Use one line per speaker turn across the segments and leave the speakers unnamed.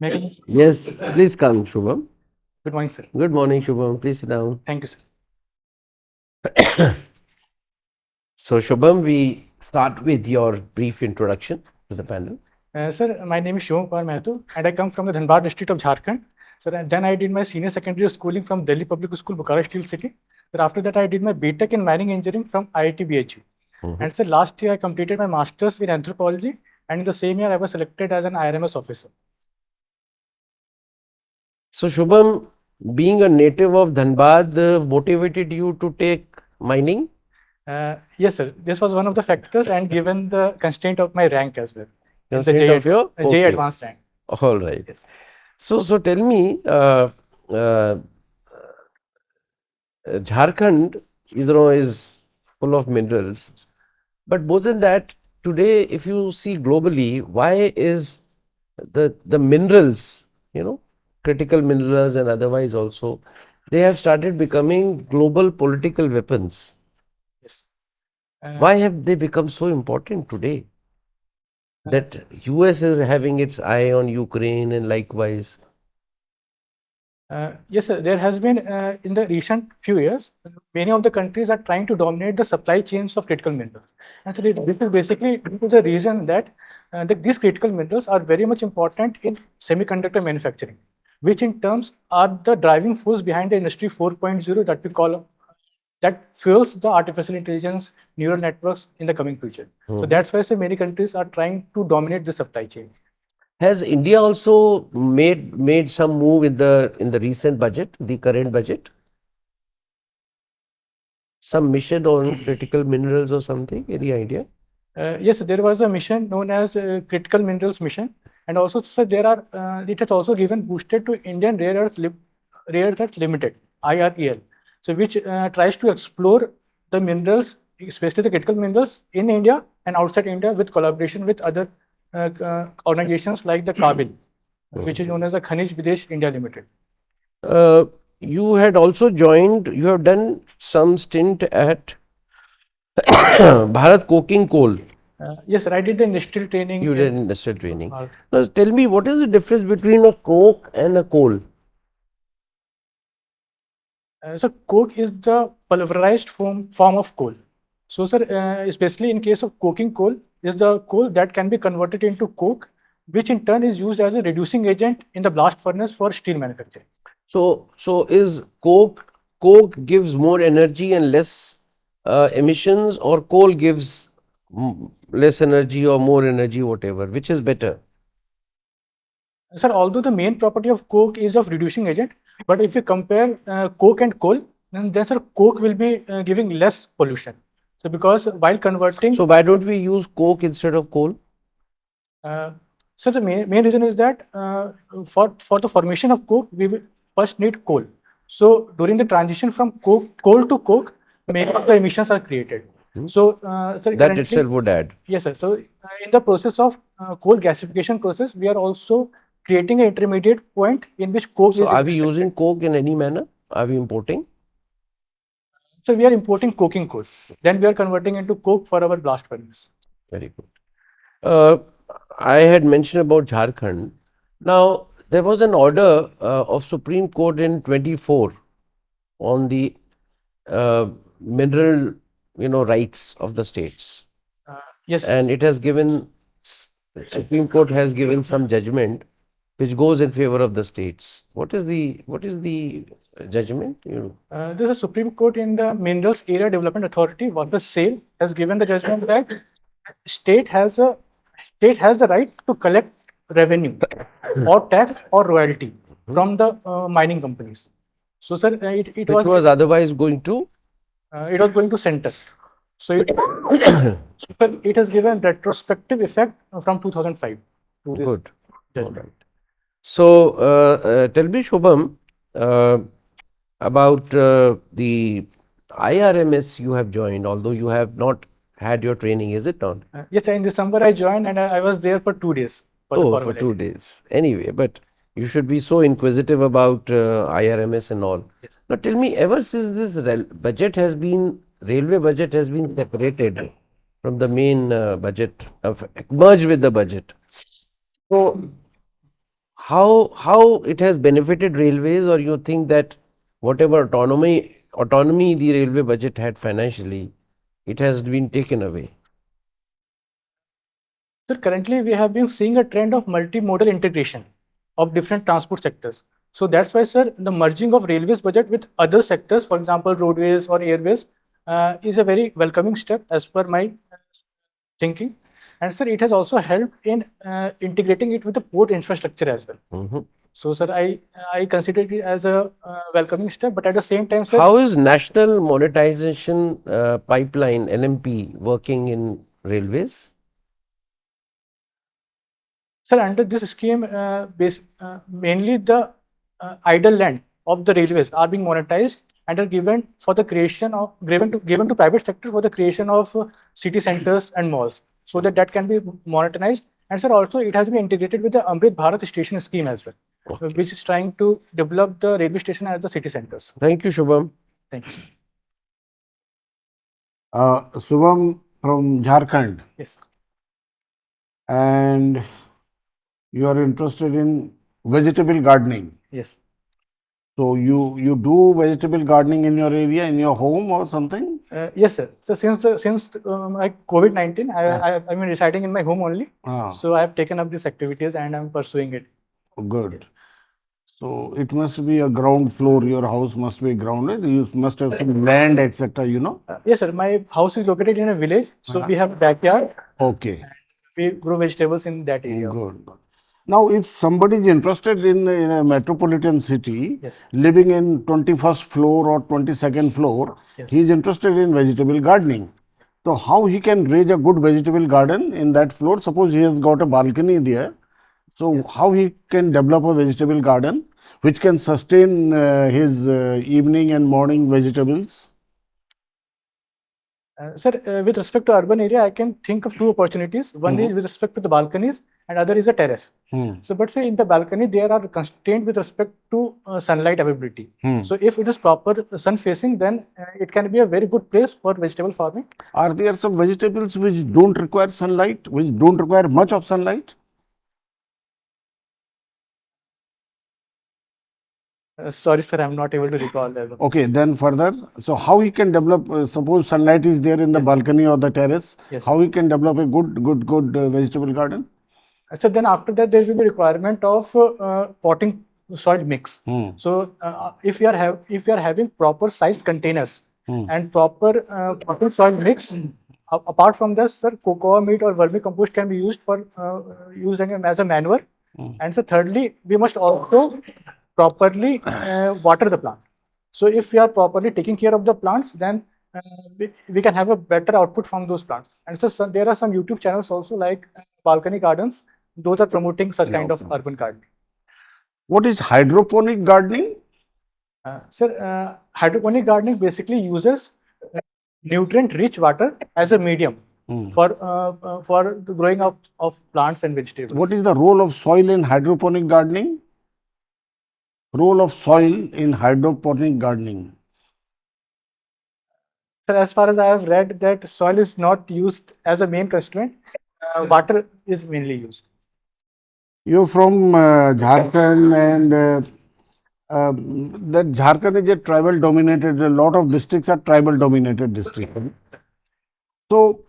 Yes, please come, Shubham.
Good morning, sir.
Good morning, Shubham. Please sit down.
Thank you, sir.
So, Shubham, we start with your brief introduction to the panel.
Sir, my name is KUMAR MAHATO, and I come from the Dhanbad district of Jharkhand. Sir, and then I did my senior secondary schooling from Delhi Public School, Bukhara Steel City. Sir, after that, I did my BTech in mining engineering from IIT BHU.
Mhm.
And sir, last year I completed my master's in anthropology, and in the same year I was selected as an IRMS officer.
So, Shubham, being a native of Dhanbad, motivated you to take mining?
Yes, sir. This was one of the factors, and given the constraint of my rank as well in the
Constraint of your?
J
Okay.
advanced rank.
All right.
Yes.
So tell me, uh, Jharkhand, is full of minerals. But more than that, today, if you see globally, why is the minerals, critical minerals and otherwise also, they have started becoming global political weapons.
Yes. Uh,
Why have they become so important today? That US is having its eye on Ukraine and likewise.
Yes, sir. There has been in the recent few years, many of the countries are trying to dominate the supply chains of critical minerals. And so this is basically due to the reason that these critical minerals are very much important in semiconductor manufacturing, which in terms are the driving force behind the industry 4.0 that we call that fuels the artificial intelligence neural networks in the coming future. So
Mhm.
that's why so many countries are trying to dominate the supply chain.
Has India also made some move in the recent budget, the current budget? Some mission on critical minerals or something? Any idea?
Yes, there was a mission known as Critical Minerals Mission, and also so there are it has also given boosted to Indian Rare Earth Limited (IREL), so which tries to explore the minerals, especially the critical minerals in India and outside India, with collaboration with other organizations like the Kabil, which is known as the Khanij Videsh India Limited.
Uh, you had also joined, you have done some stint at Bharat Coking Coal.
Yes, sir, I did the industrial training
You did
in.
industrial training. Now, tell me, what is the difference between a coke and a coal?
So coke is the pulverized form of coal. So sir, especially in case of coking coal, is the coal that can be converted into coke, which in turn is used as a reducing agent in the blast furnace for steel manufacturing.
So is coke gives more energy and less emissions, or coal gives less energy or more energy, whatever? Which is better?
Sir, although the main property of coke is of reducing agent, but if you compare coke and coal, then sir, coke will be giving less pollution. So because while converting,
So why don't we use coke instead of coal?
Uh, so the main reason is that for the formation of coke, we will first need coal. So during the transition from coal to coke, many of the emissions are created.
Hmm?
So, sir,
That
currently,
itself would add.
yes, sir. So in the process of coal gasification process, we are also creating an intermediate point in which coke
So
is
are we
extracted.
using coke in any manner? Are we importing?
So we are importing coking coal. Then we are converting into coke for our blast furnace.
Very good. Uh, I had mentioned about Jharkhand. Now, there was an order of Supreme Court in 24 on the mineral, rights of the states,
Yes.
and it has given Supreme Court has given some judgment which goes in favor of the states. What is the judgment?
This is Supreme Court in the Minerals Area Development Authority, what the same has given the judgment that state has a state has the right to collect revenue or tax or royalty
Mhm.
from the mining companies. So, sir,
Which was otherwise going to.
it was going to center. So it has given retrospective effect from 2005 to this
Good. All
judgment.
right. So, tell me, Shubham, uh, about the IRMS you have joined, although you have not had your training, is it not?
Yes, in December I joined and I was there for 2 days for the
Oh, for
formality.
2 days. Anyway, but you should be so inquisitive about IRMS and all.
Yes.
Now, tell me, ever since this railway budget has been separated from the main budget, merged with the budget. So, how it has benefited railways, or you think that whatever autonomy the railway budget had financially, it has been taken away?
Sir, currently we have been seeing a trend of multimodal integration of different transport sectors. So that's why, sir, the merging of railways budget with other sectors, for example, roadways or airways, is a very welcoming step as per my thinking. And sir, it has also helped in integrating it with the port infrastructure as well.
Mhm.
So, sir, I consider it as a welcoming step, but at the same time, sir,
How is National Monetization Pipeline (NMP) working in railways?
sir, under this scheme, mainly the idle land of the railways are being monetized and are given for the creation of given to private sector for the creation of city centers and malls, so that that can be monetized. And sir, also it has been integrated with the Amrit Bharat station scheme as well,
Okay.
which is trying to develop the railway station as the city centers.
Thank you, Shubham.
Thank you, sir.
Shubham from Jharkhand,
Yes.
and you are interested in vegetable gardening.
Yes.
So you do vegetable gardening in your area, in your home or something?
Yes, sir. So since my COVID-19, I've been residing in my home only.
Ah,
So I have taken up these activities and I'm pursuing it.
good. So it must be a ground floor. Your house must be grounded. You must have some land, etc. You know.
Yes, sir. My house is located in a village, so we have a backyard.
Okay.
We grow vegetables in that area.
Good. Now, if somebody is interested in a metropolitan city,
Yes.
living in 21st floor or 22nd floor,
Yes.
he is interested in vegetable gardening. So, how he can raise a good vegetable garden in that floor? Suppose he has got a balcony there. So, how he can develop a vegetable garden which can sustain his evening and morning vegetables?
Sir, with respect to urban area, I can think of two opportunities. One is with respect to the balconies, and other is a terrace. So, but say in the balcony, there are constraints with respect to sunlight availability. So, if it is proper sun facing, then it can be a very good place for vegetable farming.
Are there some vegetables which don't require sunlight, which don't require much of sunlight?
Sorry, sir, I'm not able to recall that.
Okay, then further, so how he can develop, suppose sunlight is there in the balcony or the terrace,
Yes,
how he can develop a good vegetable garden?
So then after that, there will be requirement of potting soil mix. So if you are having proper sized containers and proper potting soil mix, apart from this, sir, cocoa meat or vermicompost can be used for using as a manure. And so thirdly, we must also properly water the plant. So if we are properly taking care of the plants, then we can have a better output from those plants. And so there are some YouTube channels also like balcony gardens. Those are promoting such kind of urban gardening.
What is hydroponic gardening?
Sir, hydroponic gardening basically uses nutrient-rich water as a medium for the growing up of plants and vegetables.
What is the role of soil in hydroponic gardening? Role of soil in hydroponic gardening.
Sir, as far as I have read, that soil is not used as a main constraint. Water is mainly used.
You're from Jharkhand, and that Jharkhand is a tribal dominated, a lot of districts are tribal dominated districts. So,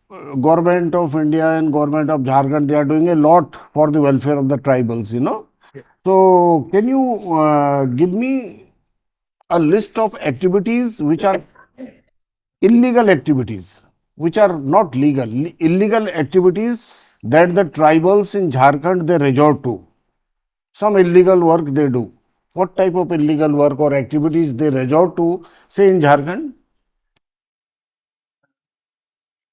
government of India and government of Jharkhand, they are doing a lot for the welfare of the tribals, you know. So, can you give me a list of activities which are illegal activities, which are not legal, illegal activities that the tribals in Jharkhand they resort to? Some illegal work they do. What type of illegal work or activities they resort to, say in Jharkhand?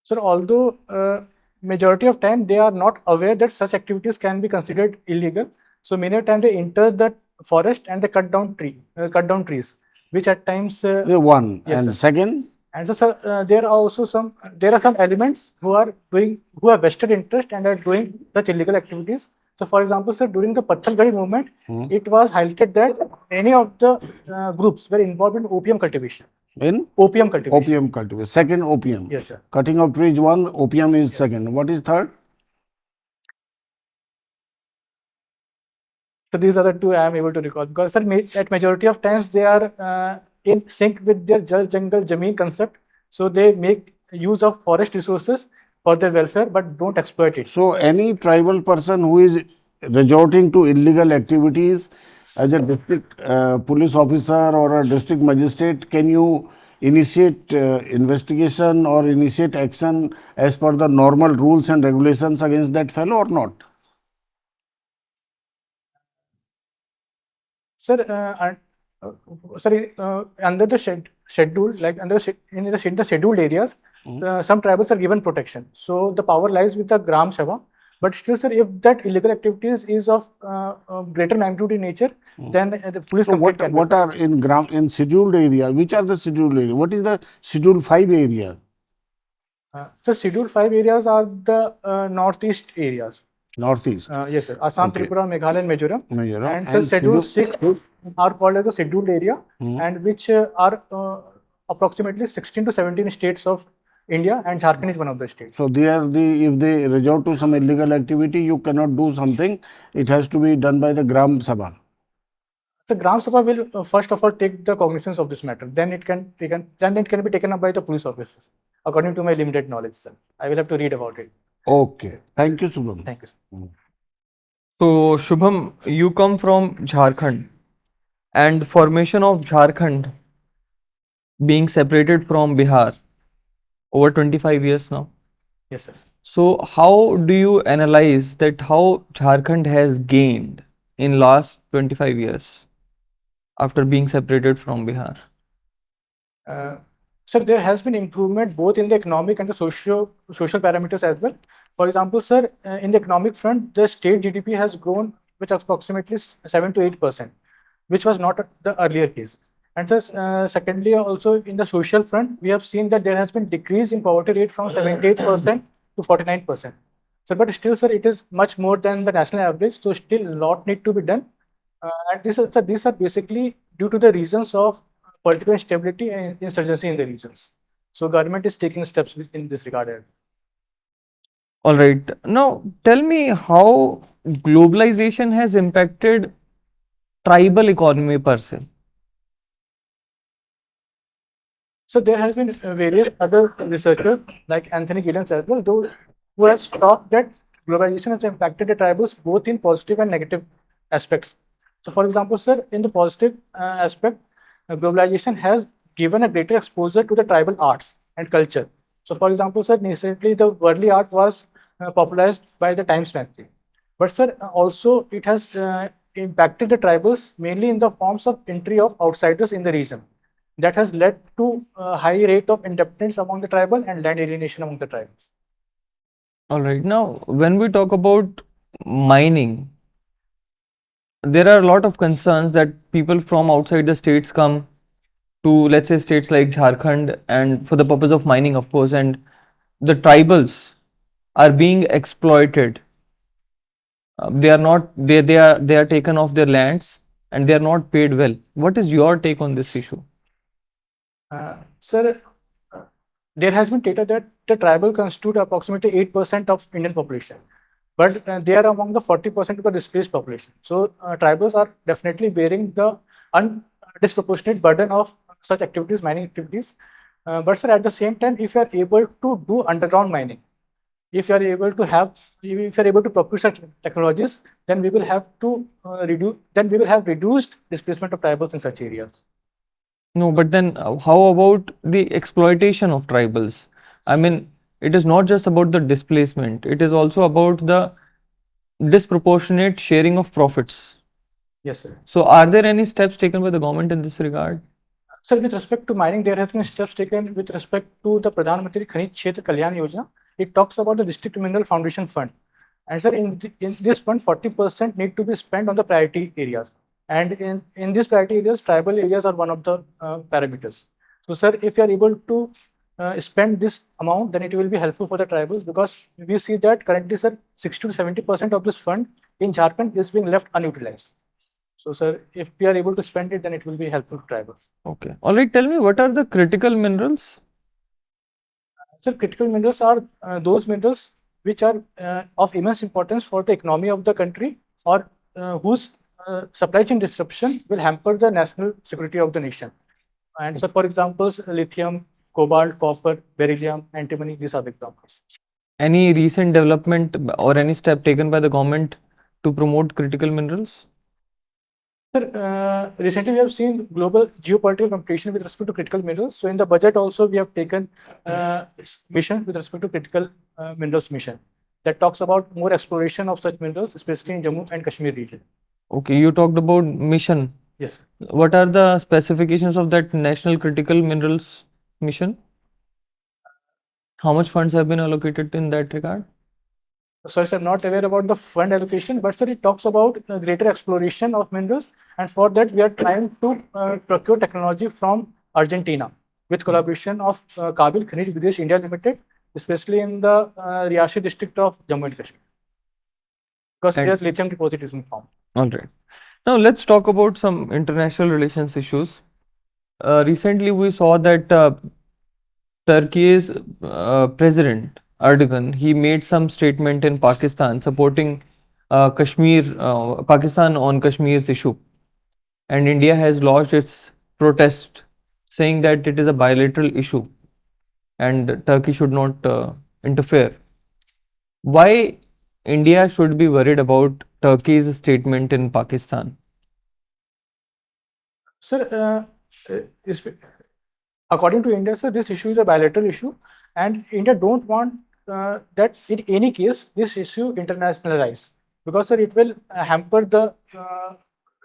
Sir, although majority of time they are not aware that such activities can be considered illegal, so many a time they enter the forest and they cut down trees, which at times.
One.
Yes,
And
sir.
second,
And so, sir, there are some elements who have vested interest and are doing such illegal activities. So, for example, sir, during the Pathalgadi movement, it was highlighted that many of the groups were involved in opium cultivation.
in
Opium cultivation.
opium cultivation. Second, opium.
Yes, sir.
Cutting of trees one, opium is second. What is third?
So these are the two I am able to recall, because sir, at majority of times they are in sync with their Jal Jangal Jameen concept. So they make use of forest resources for their welfare, but don't exploit it.
So, any tribal person who is resorting to illegal activities as a district police officer or a district magistrate, can you initiate investigation or initiate action as per the normal rules and regulations against that fellow or not?
Sir, sorry, under the schedule, like under in the scheduled areas, some tribals are given protection. So the power lies with the Gram Sabha. But still, sir, if that illegal activities is of greater magnitude in nature, then the police
So,
complaint can be
what are in scheduled area? Which are the scheduled area? What is the schedule 5 area?
So Schedule 5 areas are the northeast areas.
Northeast.
Yes, sir. Assam,
Okay.
Tripura, Meghalaya, and Mizoram.
Mizoram.
And the
And
Schedule
schedule
6 are called as the scheduled area, and which are approximately 16 to 17 states of India, and Jharkhand is one of the states.
So they are if they resort to some illegal activity, you cannot do something. It has to be done by the Gram Sabha.
The Gram Sabha will first of all take the cognizance of this matter. Then it can be taken up by the police officers, according to my limited knowledge, sir. I will have to read about it.
Okay. Thank you, Subham.
Thank you, sir.
So, Shubham, you come from Jharkhand, and formation of Jharkhand being separated from Bihar over 25 years now.
Yes, sir.
So, how do you analyze that how Jharkhand has gained in last 25 years after being separated from Bihar?
Sir, there has been improvement both in the economic and the social parameters as well. For example, sir, in the economic front, the state GDP has grown with approximately 7 to 8%, which was not the earlier case. And sir, secondly, also in the social front, we have seen that there has been decrease in poverty rate from 78% to 49%. So, but still, sir, it is much more than the national average. So, still, a lot need to be done. And these are basically due to the reasons of political instability and insurgency in the regions. So government is taking steps in this regard.
All right. Now, tell me how globalization has impacted tribal economy per se.
So there has been various other researchers like Anthony Giddens as well, those who have thought that globalization has impacted the tribals both in positive and negative aspects. So for example, sir, in the positive aspect, globalization has given a greater exposure to the tribal arts and culture. So for example, sir, recently the worldly art was popularized by the Times magazine. But sir, also it has impacted the tribals mainly in the forms of entry of outsiders in the region. That has led to a high rate of indebtedness among the tribal and land alienation among the tribes.
All right. Now, when we talk about mining, there are a lot of concerns that people from outside the states come to, let's say, states like Jharkhand, and for the purpose of mining, of course, and the tribals are being exploited. They are taken off their lands and they are not paid well. What is your take on this issue?
Sir, there has been data that the tribal constitute approximately 8% of Indian population, but they are among the 40% of the displaced population. So tribals are definitely bearing the disproportionate burden of such activities, mining activities. But sir, at the same time, if you are able to do underground mining, if you are able to have, if you are able to procure such technologies, then we will have to then we will have reduced displacement of tribals in such areas.
No, but then how about the exploitation of tribals? I mean, it is not just about the displacement, it is also about the disproportionate sharing of profits.
Yes, sir.
So, are there any steps taken by the government in this regard?
Sir, with respect to mining, there has been steps taken with respect to the Pradhan Mantri Khanij Kshetra Kalyan Yojana. It talks about the District Mineral Foundation Fund. And sir, in this fund, 40% need to be spent on the priority areas. And in these priority areas, tribal areas are one of the parameters. So sir, if you are able to spend this amount, then it will be helpful for the tribals, because we see that currently, sir, 60 to 70% of this fund in Jharkhand is being left unutilized. So, sir, if we are able to spend it, then it will be helpful to tribals.
Okay. All right. Tell me, what are the critical minerals?
Sir, critical minerals are those minerals which are of immense importance for the economy of the country, or whose supply chain disruption will hamper the national security of the nation. And so, for example, lithium, cobalt, copper, beryllium, antimony, these are the examples.
Any recent development or any step taken by the government to promote critical minerals?
Sir, recently we have seen global geopolitical competition with respect to critical minerals. So in the budget also we have taken mission with respect to critical minerals mission that talks about more exploration of such minerals, especially in Jammu and Kashmir region.
Okay, you talked about mission.
Yes.
What are the specifications of that national critical minerals mission? How much funds have been allocated in that regard?
So I'm not aware about the fund allocation, but sir, it talks about greater exploration of minerals, and for that we are trying to procure technology from Argentina with collaboration of Kabil Khanij Videsh India Limited, especially in the Riyashi district of Jammu and Kashmir, because
And-
their lithium deposit is in found.
All right. Now let's talk about some international relations issues. Recently, we saw that Turkey's president Erdogan, he made some statement in Pakistan supporting Pakistan on Kashmir's issue, and India has lodged its protest, saying that it is a bilateral issue and Turkey should not interfere. Why India should be worried about Turkey's statement in Pakistan?
Sir, according to India, sir, this issue is a bilateral issue, and India don't want that in any case this issue internationalized, because sir, it will hamper the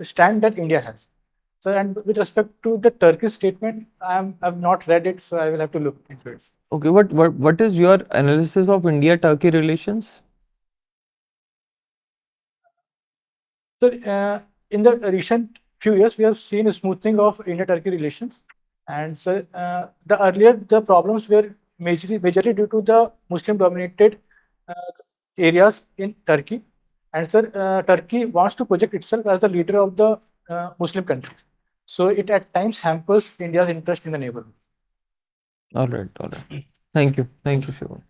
stand that India has. So, and with respect to the Turkish statement, I've not read it, so I will have to look into it.
Okay, what is your analysis of India-Turkey relations?
So, in the recent few years, we have seen a smoothing of India-Turkey relations, and so the earlier the problems were majorly due to the Muslim-dominated areas in Turkey, and sir, Turkey wants to project itself as the leader of the Muslim country, so it at times hampers India's interest in the neighborhood.
All right, all right. Thank you, Shivam.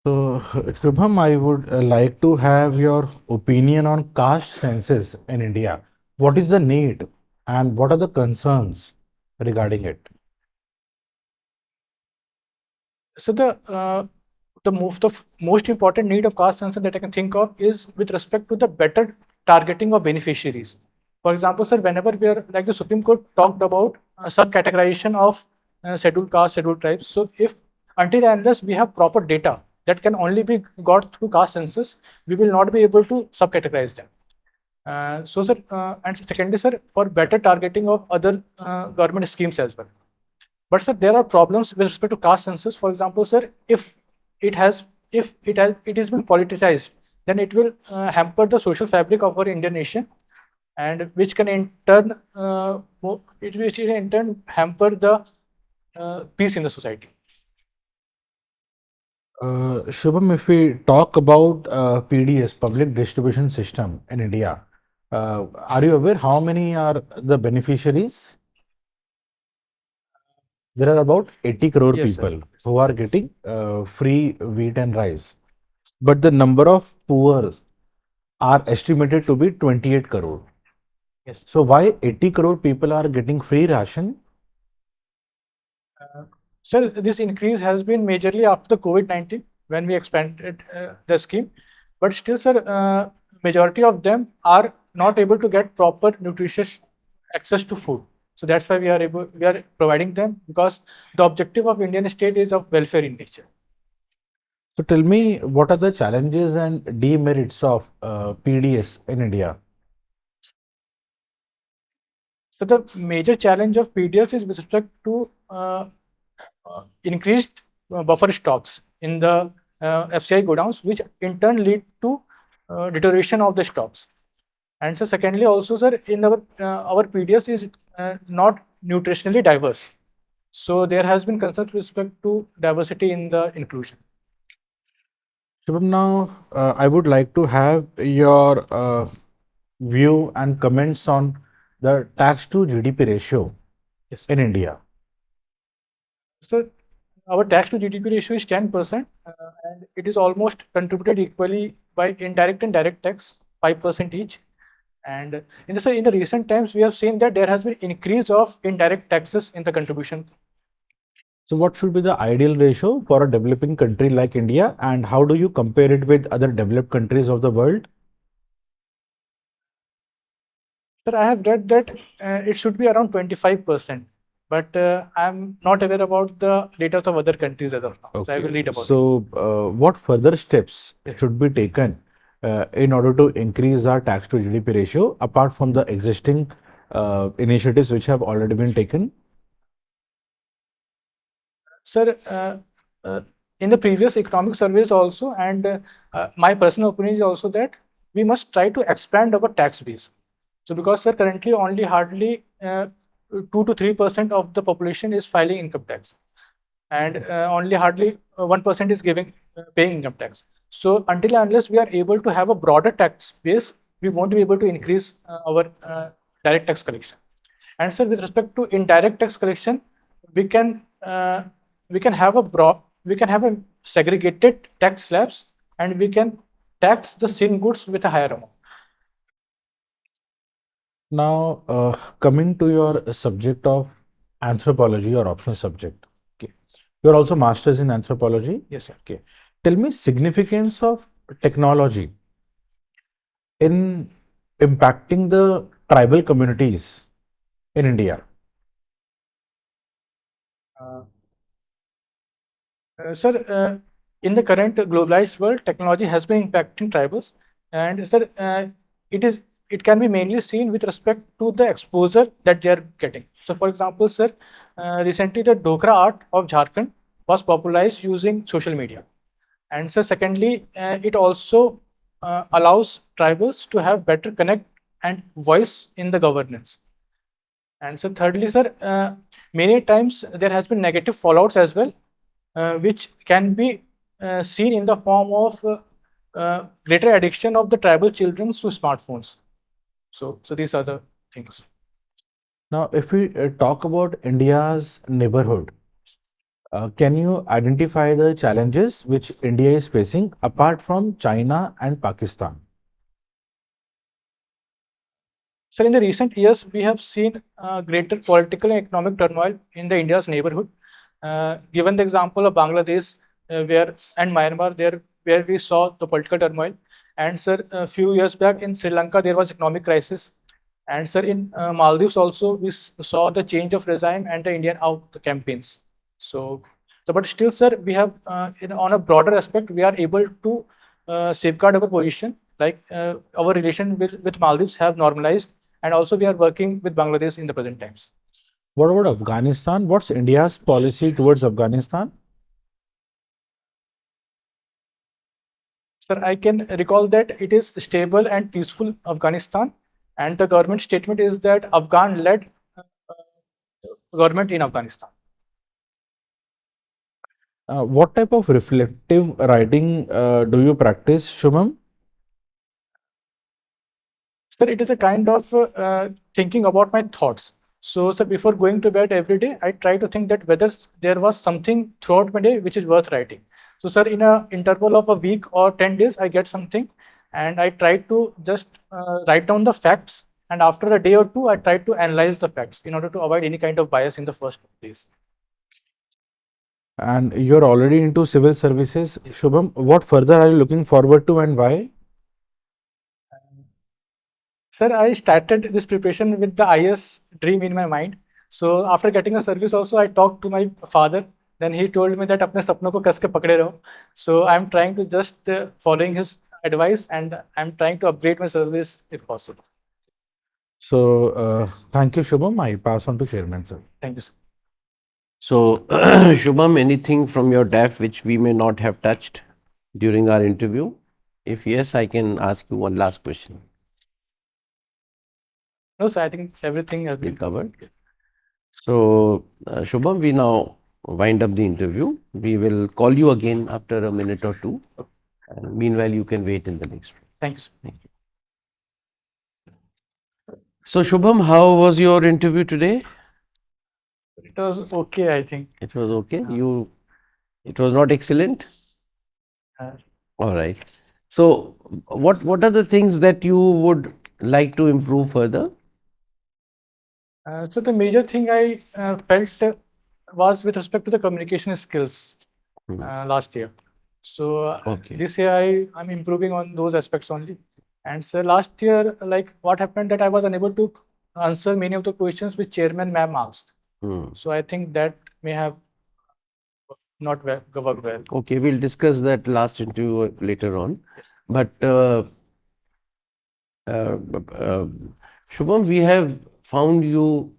So, Shubham, I would like to have your opinion on caste census in India. What is the need and what are the concerns regarding it?
So the most important need of caste census that I can think of is with respect to the better targeting of beneficiaries. For example, sir, whenever we are like the Supreme Court talked about subcategorization of scheduled caste, scheduled tribes. So if until and unless we have proper data that can only be got through caste census, we will not be able to subcategorize them. So sir, and secondly, sir, for better targeting of other government schemes as well. But sir, there are problems with respect to caste census. For example, sir, if it has been politicized, then it will hamper the social fabric of our Indian nation, and which can in turn hamper the peace in the society.
Shubham, if we talk about PDS, Public Distribution System in India, are you aware how many are the beneficiaries? There are about 80 crore
Yes, sir.
people who are getting free wheat and rice. But the number of poor are estimated to be 28 crore.
Yes.
So why 80 crore people are getting free ration?
Sir, this increase has been majorly after the COVID-19 when we expanded the scheme. But still, sir, majority of them are not able to get proper nutritious access to food. So that's why we are providing them, because the objective of Indian state is of welfare in nature.
So tell me, what are the challenges and demerits of PDS in India?
So the major challenge of PDS is with respect to increased buffer stocks in the FCI godowns, which in turn lead to deterioration of the stocks. And so secondly, also, sir, in our PDS is not nutritionally diverse. So there has been concern with respect to diversity in the inclusion.
Shubham, now I would like to have your view and comments on the tax to GDP ratio
Yes.
in India.
So our tax to GDP ratio is 10%, and it is almost contributed equally by indirect and direct tax, 5% each. And in the recent times, we have seen that there has been increase of indirect taxes in the contribution.
So what should be the ideal ratio for a developing country like India, and how do you compare it with other developed countries of the world?
Sir, I have read that it should be around 25%, but I'm not aware about the data of other countries as of now. So I will read about it.
So, what further steps should be taken in order to increase our tax to GDP ratio apart from the existing initiatives which have already been taken?
Sir, in the previous economic surveys also, and my personal opinion is also that we must try to expand our tax base. So, because sir, currently only hardly 2 to 3% of the population is filing income tax, and only hardly 1% is paying income tax. So, until and unless we are able to have a broader tax base, we won't be able to increase our direct tax collection. And sir, with respect to indirect tax collection, we can uh, we can have a segregated tax slabs, and we can tax the same goods with a higher amount.
Now, coming to your subject of anthropology or optional subject. Okay. You're also masters in anthropology.
Yes, sir.
Okay. Tell me significance of technology in impacting the tribal communities in India.
Sir, in the current globalized world, technology has been impacting tribals, and sir, it can be mainly seen with respect to the exposure that they are getting. So, for example, sir, recently the Dokra art of Jharkhand was popularized using social media, and so secondly, it also allows tribals to have better connect and voice in the governance. And so thirdly, sir, many times there has been negative fallouts as well, which can be seen in the form of greater addiction of the tribal children to smartphones. So these are the things.
Now, if we talk about India's neighborhood, can you identify the challenges which India is facing apart from China and Pakistan?
So in the recent years, we have seen greater political and economic turmoil in the India's neighborhood. Given the example of Bangladesh, where and Myanmar, there where we saw the political turmoil, and sir, a few years back in Sri Lanka, there was economic crisis, and sir, in Maldives also, we saw the change of regime and the Indian out campaigns. So, but still, sir, we have on a broader aspect, we are able to safeguard our position. Like our relation with Maldives have normalized, and also we are working with Bangladesh in the present times.
What about Afghanistan? What's India's policy towards Afghanistan?
Sir, I can recall that it is stable and peaceful Afghanistan, and the government statement is that Afghan-led government in Afghanistan.
What type of reflective writing do you practice, Shubham?
Sir, it is a kind of thinking about my thoughts. So, sir, before going to bed every day, I try to think that whether there was something throughout my day which is worth writing. So, sir, in a interval of a week or 10 days, I get something, and I try to just write down the facts. And after a day or two, I try to analyze the facts in order to avoid any kind of bias in the first place.
And you're already into civil services, Shubham. What further are you looking forward to and why?
Sir, I started this preparation with the IAS dream in my mind. So after getting a service also, I talked to my father. Then he told me that अपने सपनों को कस के पकड़े रहो. So I'm trying to just following his advice, and I'm trying to upgrade my service if possible.
So, thank you, Shubham. I pass on to Chairman, sir.
Thank you, sir.
So, Shubham, anything from your DAF which we may not have touched during our interview? If yes, I can ask you one last question.
No, sir, I think everything has
Been
been
covered. So, Shubham, we now wind up the interview. We will call you again after a minute or two. And meanwhile, you can wait in the next room.
Thank you, sir.
So, Shubham, how was your interview today?
It was okay, I think.
It was okay. It was not excellent.
Uh,
All right. So, what are the things that you would like to improve further?
So the major thing I felt was with respect to the communication skills last year. So
Okay.
this year I'm improving on those aspects only. And so last year, like what happened that I was unable to answer many of the questions which Chairman Ma'am asked. So I think that may have not worked well.
Okay, we'll discuss that last interview later on. But Shubham, we have found you.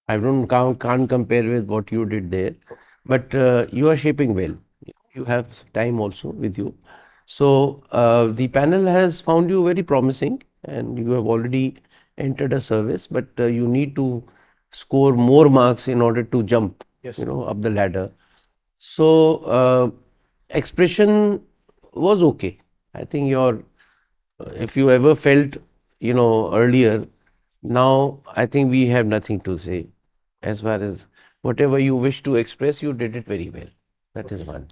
I don't can't compare with what you did there, but you are shaping well. You have time also with you. So the panel has found you very promising, and you have already entered a service. But you need to score more marks in order to jump,
Yes.
up the ladder. So expression was okay. I think your if you ever felt earlier, now I think we have nothing to say as far as whatever you wish to express, you did it very well. That is one.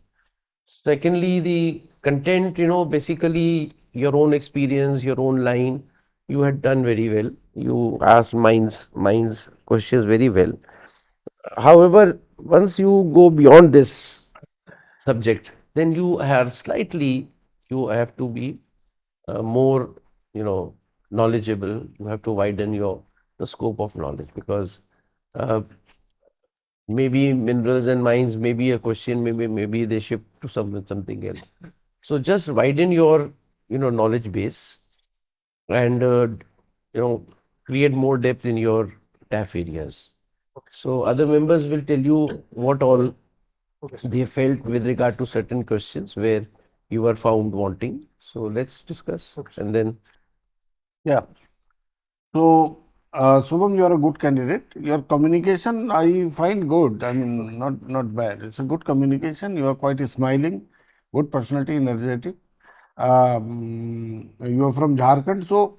Secondly, the content, basically your own experience, your own line, you had done very well. You asked minds questions very well. However, once you go beyond this subject, then you have to be more, knowledgeable. You have to widen the scope of knowledge, because uh, maybe minerals and mines may be a question, maybe they shift to something else. So just widen your knowledge base, and create more depth in your TAF areas. So other members will tell you what all they felt with regard to certain questions where you were found wanting. So let's discuss, and then
Yeah. So, Shubham, you are a good candidate. Your communication, I find good. I mean, not bad. It's a good communication. You are quite smiling, good personality, energetic. You are from Jharkhand, so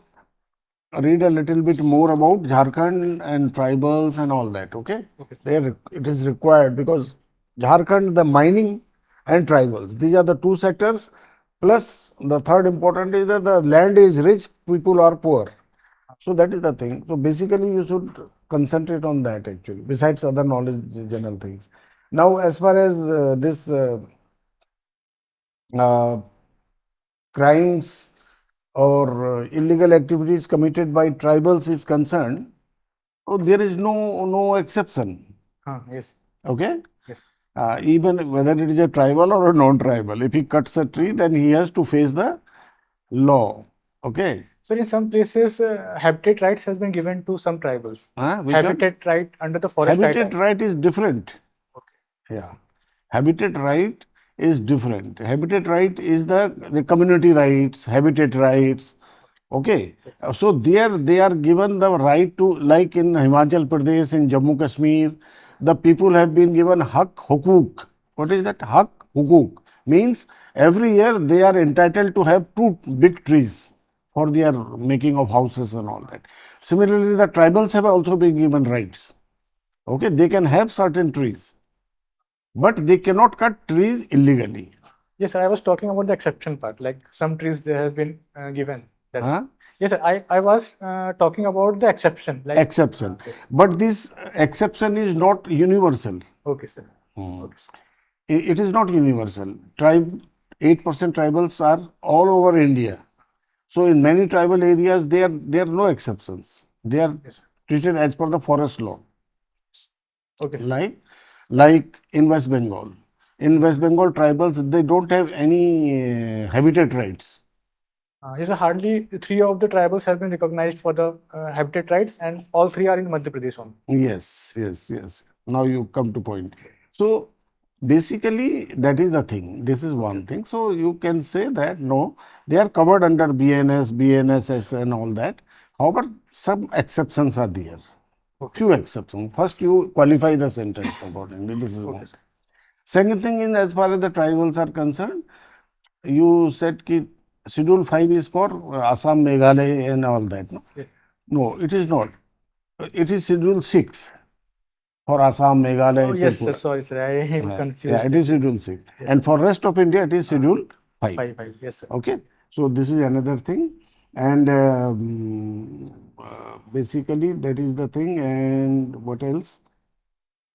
read a little bit more about Jharkhand and tribals and all that. Okay, there it is required because Jharkhand, the mining and tribals, these are the two sectors. Plus, the third important is that the land is rich, people are poor. So that is the thing. So basically, you should concentrate on that actually. Besides other knowledge, general things. Now, as far as this uh, crimes or illegal activities committed by tribals is concerned, so there is no exception.
Yes.
Okay.
Yes.
Even whether it is a tribal or a non-tribal, if he cuts a tree, then he has to face the law. Okay.
So in some places, habitat rights has been given to some tribals.
Which one?
Habitat right under the Forest
Habitat
Act.
right is different.
Okay.
Yeah. Habitat right is different. Habitat right is the community rights, habitat rights. Okay. So there they are given the right to, like in Himachal Pradesh, in Jammu Kashmir, the people have been given hak hukuk. What is that? Hak hukuk means every year they are entitled to have two big trees for their making of houses and all that. Similarly, the tribals have also been given rights. Okay, they can have certain trees, but they cannot cut trees illegally.
Yes, sir, I was talking about the exception part, like some trees they have been given. That's
Huh?
Yes, sir, I was talking about the exception. Like
Exception. But this exception is not universal.
Okay, sir.
It is not universal. 8% tribals are all over India. So in many tribal areas, there are no exceptions. They are treated as per the forest law.
Okay.
Like in West Bengal. In West Bengal tribals, they don't have any habitat rights.
Yes, sir, hardly 3 of the tribals have been recognized for the habitat rights, and all 3 are in Madhya Pradesh only.
Yes. Now you come to point. So basically that is the thing. This is one thing. So you can say that no, they are covered under BNS, BNSS and all that. However, some exceptions are there. Few exceptions. First, you qualify the sentence accordingly. This is one. Second thing is, as far as the tribals are concerned, you said that Schedule 5 is for Assam, Meghalaya and all that. No? No, it is not. It is Schedule 6 for Assam, Meghalaya,
Yes, sir.
Tripura.
Sorry, sir. I am confused.
Yeah, it is Schedule 6. And for rest of India, it is Schedule 5.
5. Yes, sir.
Okay. So this is another thing. And basically that is the thing. And what else?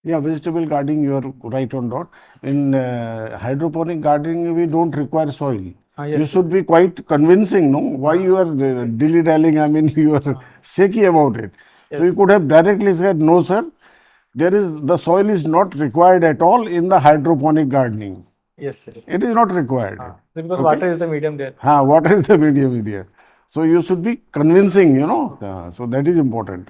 Yeah, vegetable gardening, you are right on dot. In hydroponic gardening, we don't require soil.
Yes,
You
sir.
should be quite convincing, no? Why you are dilly-dallying? I mean, you are shaky about it. So you
Yes.
could have directly said, no, sir, the soil is not required at all in the hydroponic gardening.
Yes, sir.
It is not required.
Because
Okay?
water is the medium there.
Water is the medium there. So you should be convincing, you know. So that is important.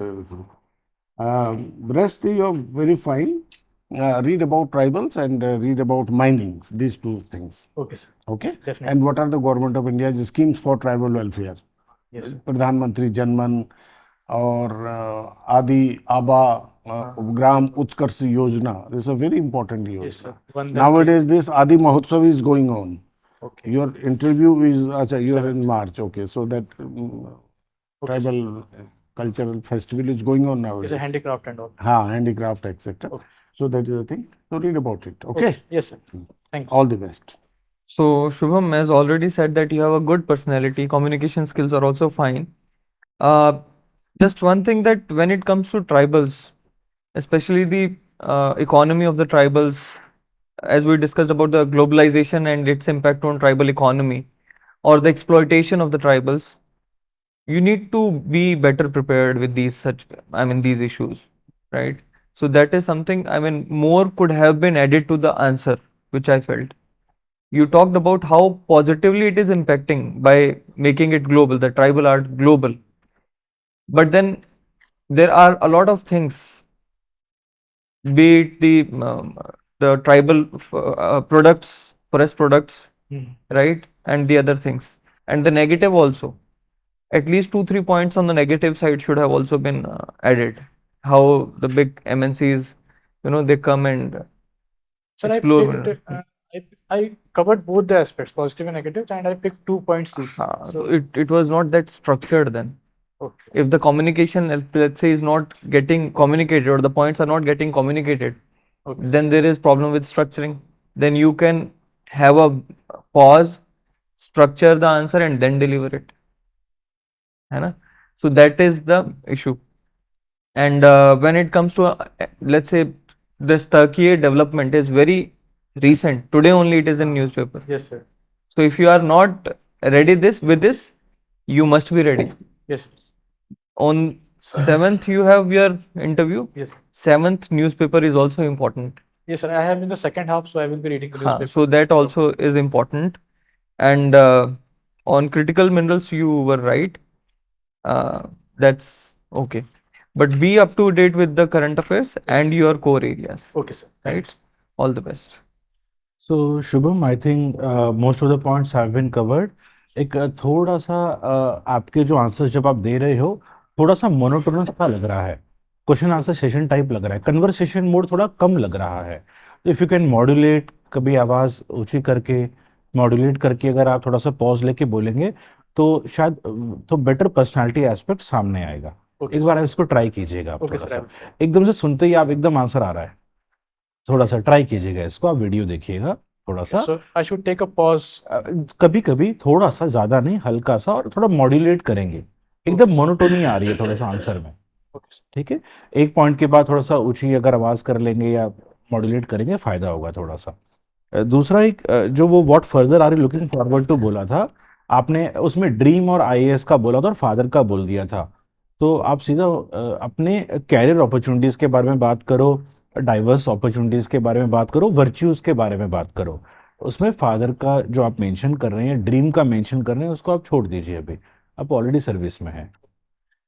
Rest you are very fine. Read about tribals and read about minings. These two things.
Okay, sir.
Okay.
Definitely.
And what are the government of India's schemes for tribal welfare?
Yes, sir.
Pradhan Mantri Janman or Adi Aba Gram Utkarsh Yojana. This is a very important
Yes,
yojana.
sir. One that
Nowadays, this Adi Mahotsav is going on.
Okay.
Your interview is, you are in March, okay. So that tribal cultural festival is going on
It's
nowadays.
a handicraft and all.
Handicraft, etc.
Okay.
So that is the thing. So read about it, okay?
Yes, sir. Thank you.
All the best.
So Shubham has already said that you have a good personality, communication skills are also fine. Just one thing, that when it comes to tribals, especially the economy of the tribals, as we discussed about the globalization and its impact on tribal economy or the exploitation of the tribals, you need to be better prepared with these issues, right? So that is something, more could have been added to the answer, which I felt. You talked about how positively it is impacting by making it global, the tribal art global. But then there are a lot of things, be it the tribal products, forest products, right, and the other things, and the negative also. At least 2-3 points on the negative side should have also been added. How the big MNCs, they come and
Sir,
explore.
I covered both the aspects, positive and negative, and I picked 2 points each.
So it was not that structured then.
Okay.
If the communication, let's say, is not getting communicated, or the points are not getting communicated,
Okay.
then there is problem with structuring. Then you can have a pause, structure the answer, and then deliver it. है ना? So that is the issue. And when it comes to let's say, this Turkey development is very recent. Today only it is in newspaper.
Yes, sir.
So if you are not ready with this, you must be ready.
Yes.
On 7th you have your interview.
Yes.
7th newspaper is also important.
Yes, sir. I have in the second half, so I will be reading the newspaper.
So that also is important. And on critical minerals, you were right. That's okay. But be up to date with the current affairs and your core areas.
Okay, sir.
Right? All the best.
So Shubham, I think most of the points have been covered. एक थोड़ा सा आपके जो answers जब आप दे रहे हो, थोड़ा सा मोनोटोनस सा लग रहा है, क्वेश्चन आंसर सेशन टाइप लग रहा है, कन्वर्सेशन मोड थोड़ा कम लग रहा है. तो इफ यू कैन मॉड्यूलेट, कभी आवाज़ ऊंची करके मॉड्यूलेट करके अगर आप थोड़ा सा पॉज लेके बोलेंगे तो शायद तो बेटर पर्सनालिटी एस्पेक्ट सामने आएगा. एक बार आप इसको ट्राई कीजिएगा. आप थोड़ा सा एकदम से सुनते ही आप एकदम आंसर आ रहा है, थोड़ा सा ट्राई कीजिएगा इसको, आप वीडियो देखिएगा थोड़ा सा.
So I should take a pause.
कभी कभी थोड़ा सा, ज्यादा नहीं, हल्का सा, और थोड़ा मॉड्यूलेट करेंगे. एकदम मोनोटोनी आ रही है थोड़ा सा आंसर में, ठीक है. एक पॉइंट के बाद थोड़ा सा ऊंची अगर आवाज कर लेंगे या मॉड्यूलेट करेंगे, फायदा होगा थोड़ा सा. दूसरा एक जो वो what further are you looking forward to बोला था आपने, उसमें ड्रीम और आईएएस का बोला था और फादर का बोल दिया था. तो आप सीधा अपने कैरियर अपॉर्चुनिटीज के बारे में बात करो, डाइवर्स अपॉर्चुनिटीज के बारे में बात करो, वर्च्यूज के बारे में बात करो. उसमें फादर का जो आप मेंशन कर रहे हैं, ड्रीम का मेंशन कर रहे हैं, उसको आप छोड़ दीजिए. अभी आप ऑलरेडी सर्विस में हैं.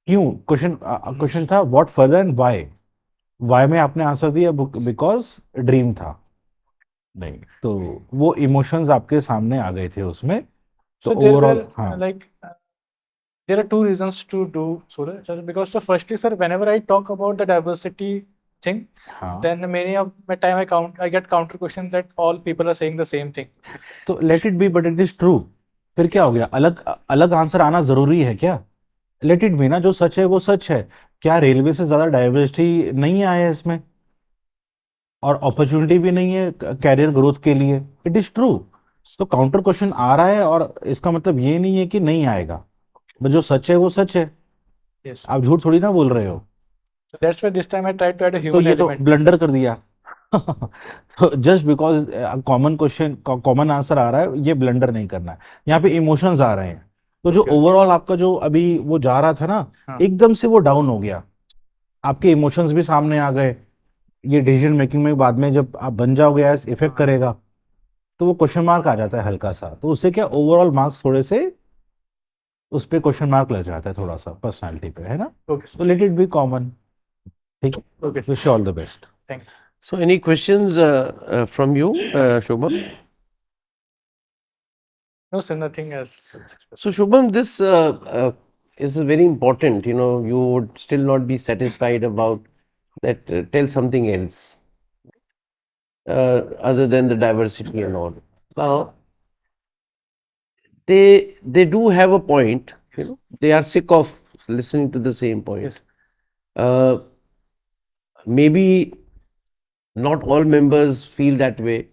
क्यों? क्वेश्चन था व्हाट फर्दर एंड वाई में आपने आंसर दिया बिकॉज ड्रीम था. नहीं, तो वो इमोशंस आपके सामने आ गए थे उसमें. तो overall
there are two reasons to do so, sir. Because so firstly, sir, whenever I talk about the diversity thing, then many of my time I get counter questions that all people are saying the same thing.
तो let it be, but it is true. फिर क्या हो गया? अलग answer आना जरूरी है क्या? लेट इट बी ना, जो सच है वो सच है. क्या रेलवे से ज्यादा डाइवर्सिटी नहीं आया इसमें, और अपॉर्चुनिटी भी नहीं है कैरियर ग्रोथ के लिए? It is true. तो काउंटर क्वेश्चन आ रहा है और इसका मतलब ये नहीं है कि नहीं आएगा. बट जो सच है वो सच है,
Yes.
आप झूठ थोड़ी ना बोल रहे हो.
So that's why this time I tried to add a
तो
human
ये तो
element.
ब्लंडर कर दिया. तो just because common question common answer आ रहा है, ये ब्लंडर नहीं करना है. यहाँ पे इमोशंस आ रहे हैं. तो जो
Okay.
ओवरऑल आपका जो अभी वो जा रहा था ना,
हाँ.
एकदम से वो डाउन हो गया. आपके इमोशंस भी सामने आ गए. ये डिसीजन मेकिंग में बाद में जब आप बन जाओगे इफेक्ट
हाँ.
करेगा. तो वो क्वेश्चन मार्क आ जाता है हल्का सा. तो उससे क्या ओवरऑल मार्क्स थोड़े से उस पे क्वेश्चन मार्क लग जाता है थोड़ा सा पर्सनालिटी पे, है ना.
Okay.
तो लेट इट बी कॉमन. ठीक है.
Okay.
Wish you all the best.
Thanks.
So, any questions from you, Shubham?
No, sir, nothing else.
So, Shubham, this is very important. You know, you would still not be satisfied about that. Tell something else other than the diversity and all. Now, they do have a point. You know, they are sick of listening to the same point.
Yes.
Uh, maybe not all members feel that way.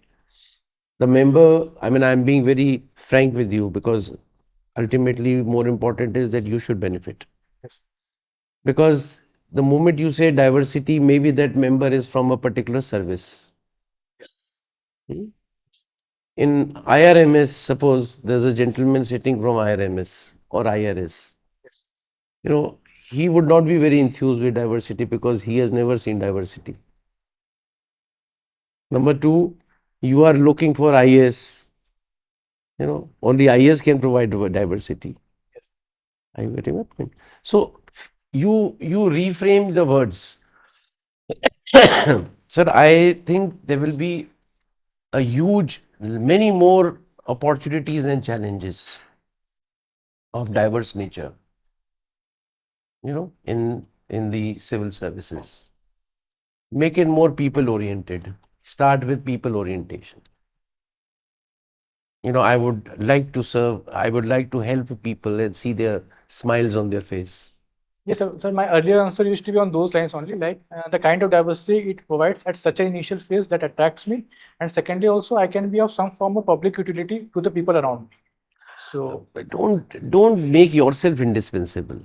The member, I mean, I'm being very frank with you because ultimately more important is that you should benefit.
Yes.
Because the moment you say diversity, maybe that member is from a particular service. Hmm? In IRMS, suppose there's a gentleman sitting from IRMS or IRS. You know, he would not be very enthused with diversity because he has never seen diversity. Number two, you are looking for IAS. You know, only IAS can provide diversity.
Yes.
Are you getting my point? So you reframe the words. Sir, I think there will be a huge, many more opportunities and challenges of diverse nature. You know, in the civil services. Make it more people oriented. Start with people orientation. You know, I would like to serve, I would like to help people and see their smiles on their face.
Yes, sir, my earlier answer used to be on those lines only, like the kind of diversity it provides at such an initial phase that attracts me. And secondly, also, I can be of some form of public utility to the people around me. So,
But don't make yourself indispensable.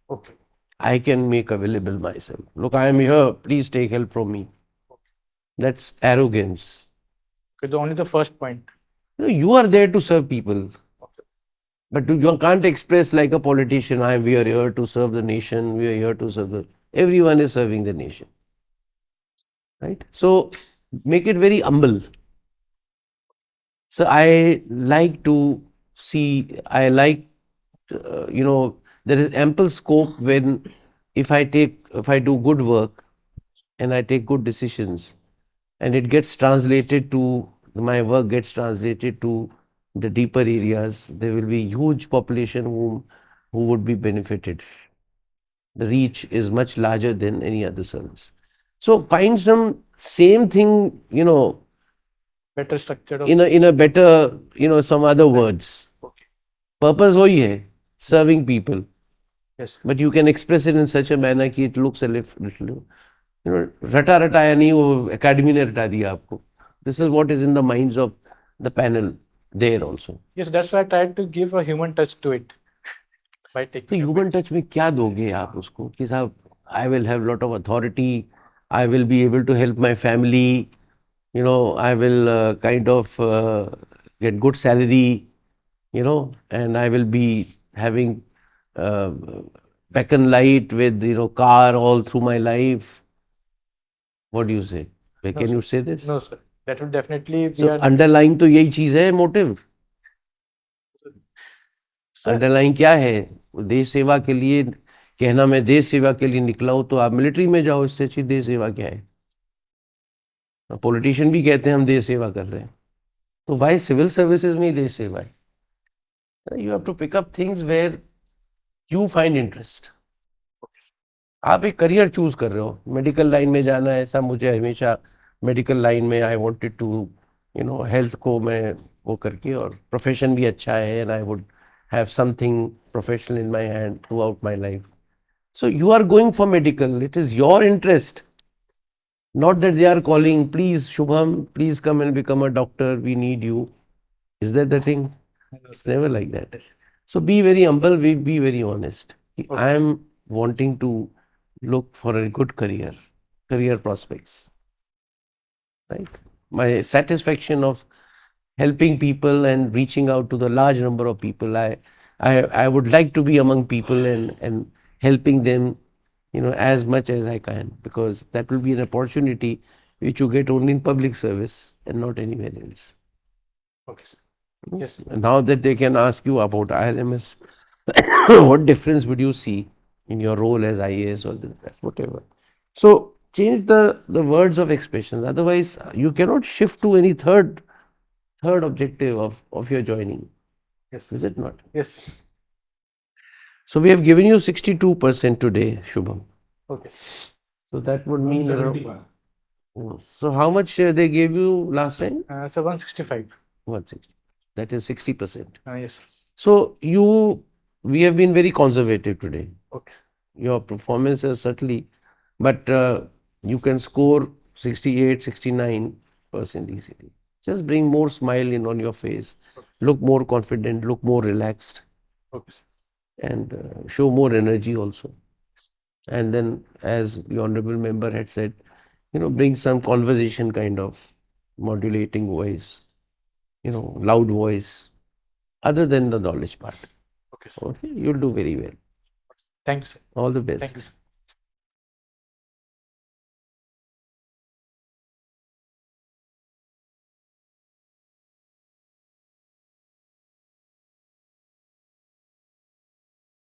okay.
I can make available myself. Look, I am here. Please take help from me. That's arrogance.
It's only the first point.
You know, you are there to serve people. But you can't express like a politician, we are here to serve the nation, we are here to serve the... Everyone is serving the nation. Right? So, make it very humble. So, I like to see, I like, you know, there is ample scope when if I do good work and I take good decisions and it gets translated to, my work gets translated to the deeper areas, there will be huge population who would be benefited. The reach is much larger than any other service. So find some same thing, you know,
Better structure of.
in a better, you know, some other words.
Okay.
Purpose वही है, serving people.
Yes.
But you can express it in such a manner कि it looks a little, you know, रटा रटाया नहीं, वो academy ने रटा दिया आपको. This is what is in the minds of the panel there also.
Yes, that's why I tried to give a human touch to it by
तो
taking.
Human touch में क्या दोगे आप उसको कि साहब I will have lot of authority, I will be able to help my family, you know, I will kind of get good salary, you know, and I will be having uh, beacon light with, you know, car all through my life. What do you say?
No,
Can
sir.
you say this?
No, sir. That would definitely be
So
an.
underlying तो यही चीज है, motive.
Sir,
underline क्या है? देश सेवा के लिए कहना मैं देश सेवा के लिए निकला हूं, तो आप मिलिट्री में जाओ, इससे अच्छी देश सेवा क्या है? पॉलिटिशियन भी कहते हैं हम देश सेवा कर रहे हैं, तो वाई सिविल सर्विसेज में ही देश सेवा है? You have to pick up things where you find interest. आप एक करियर चूज कर रहे हो, मेडिकल लाइन में जाना है, ऐसा मुझे हमेशा मेडिकल लाइन में I wanted to, you know, health को मैं वो करके, और प्रोफेशन भी अच्छा है and I would have something professional in my hand throughout my life. So you are going for medical. It is your interest. Not that they are calling, please, Shubham, please come and become a doctor. We need you. Is that the thing? It's never like that. So be very humble, be very honest.
Okay.
I am wanting to look for a good career prospects. Right? My satisfaction of helping people and reaching out to the large number of people. I would like to be among people and helping them, as much as I can, because that will be an opportunity which you get only in public service and not anywhere else.
Okay, sir. Yes.
Now that they can ask you about ILMS, what difference would you see in your role as IAS or this, whatever? So change the words of expression. Otherwise, you cannot shift to any third objective of your joining.
Yes.
Is it not?
Yes.
So we have given you 62% today, Shubham.
Okay.
So that would mean around. So how much they gave you last time?
So 165.
160. That is 60%.
Yes.
So we have been very conservative today.
Okay.
Your performance is certainly, but you can score 68, 69% easily. Just bring more smile in on your face. Look more confident, look more relaxed,
Okay.
and show more energy also. And then, as the honorable member had said, bring some conversation kind of modulating voice, loud voice, other than the knowledge part.
Okay, sir.
Okay, you'll do very well.
Thank you, sir.
All the best.
Thank you, sir.